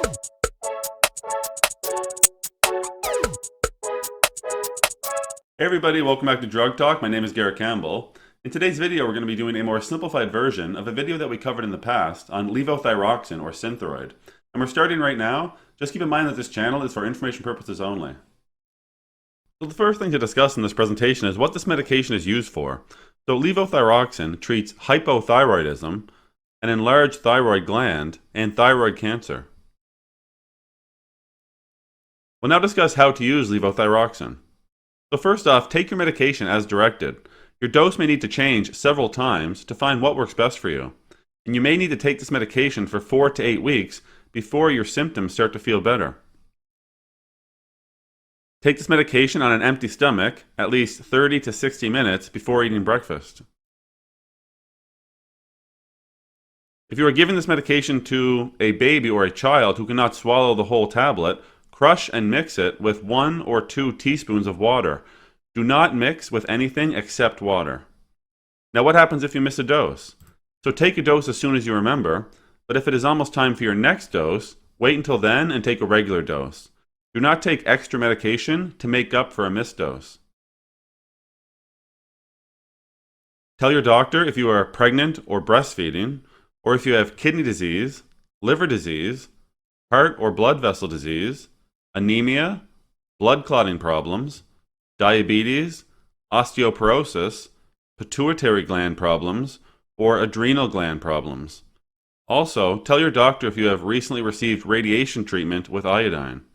Hey everybody, welcome back to Drug Talk. My name is Garrett Campbell. In today's video, we're going to be doing a more simplified version of a video that we covered in the past on levothyroxine or Synthroid. And we're starting right now. Just keep in mind that this channel is for information purposes only. So the first thing to discuss in this presentation is what this medication is used for. So levothyroxine treats hypothyroidism, an enlarged thyroid gland, and thyroid cancer. We'll now discuss how to use levothyroxine. So first off, take your medication as directed. Your dose may need to change several times to find what works best for you. And you may need to take this medication for 4 to 8 weeks before your symptoms start to feel better. Take this medication on an empty stomach at least 30 to 60 minutes before eating breakfast. If you are giving this medication to a baby or a child who cannot swallow the whole tablet, crush and mix it with 1 or 2 teaspoons of water. Do not mix with anything except water. Now what happens if you miss a dose? So take a dose as soon as you remember, but if it is almost time for your next dose, wait until then and take a regular dose. Do not take extra medication to make up for a missed dose. Tell your doctor if you are pregnant or breastfeeding, or if you have kidney disease, liver disease, heart or blood vessel disease, anemia, blood clotting problems, diabetes, osteoporosis, pituitary gland problems, or adrenal gland problems. Also, tell your doctor if you have recently received radiation treatment with iodine.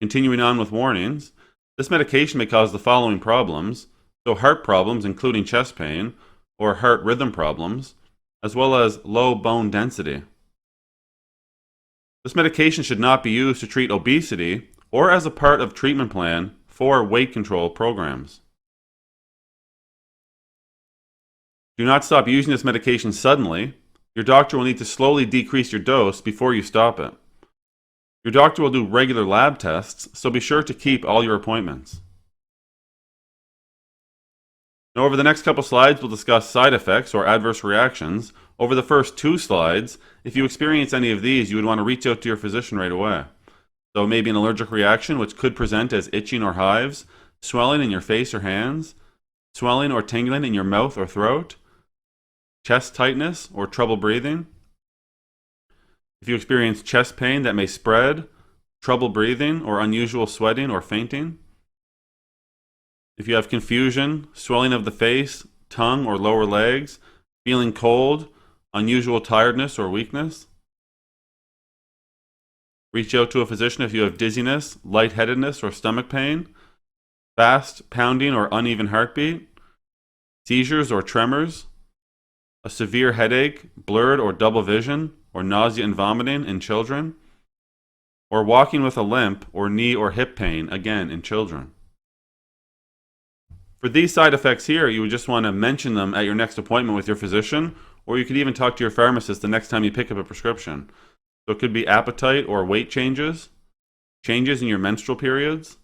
Continuing on with warnings, this medication may cause the following problems, so heart problems including chest pain, or heart rhythm problems, as well as low bone density. This medication should not be used to treat obesity or as a part of treatment plan for weight control programs. Do not stop using this medication suddenly. Your doctor will need to slowly decrease your dose before you stop it. Your doctor will do regular lab tests, so be sure to keep all your appointments. Now, over the next couple slides, we'll discuss side effects or adverse reactions. Over the first 2 slides, if you experience any of these, you would want to reach out to your physician right away. So maybe an allergic reaction, which could present as itching or hives, swelling in your face or hands, swelling or tingling in your mouth or throat, chest tightness or trouble breathing. If you experience chest pain that may spread, trouble breathing or unusual sweating or fainting. If you have confusion, swelling of the face, tongue or lower legs, feeling cold, unusual tiredness or weakness. Reach out to a physician if you have dizziness, lightheadedness or stomach pain, fast pounding or uneven heartbeat, seizures or tremors, a severe headache, blurred or double vision, or nausea and vomiting in children, or walking with a limp or knee or hip pain, again in children. For these side effects here, you would just want to mention them at your next appointment with your physician, or you could even talk to your pharmacist the next time you pick up a prescription. So it could be appetite or weight changes, changes in your menstrual periods,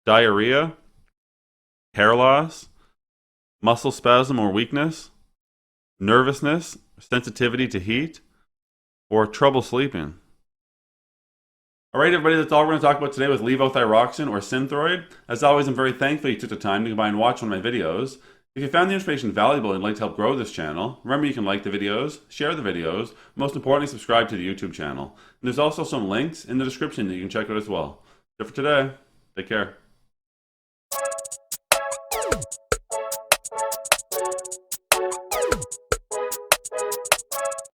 diarrhea, hair loss, muscle spasm or weakness, nervousness, sensitivity to heat, or trouble sleeping. Alright everybody, that's all we're going to talk about today with levothyroxine or Synthroid. As always, I'm very thankful you took the time to come by and watch one of my videos. If you found the information valuable and would like to help grow this channel, remember you can like the videos, share the videos, most importantly subscribe to the YouTube channel. And there's also some links in the description that you can check out as well. That's it for today. Take care.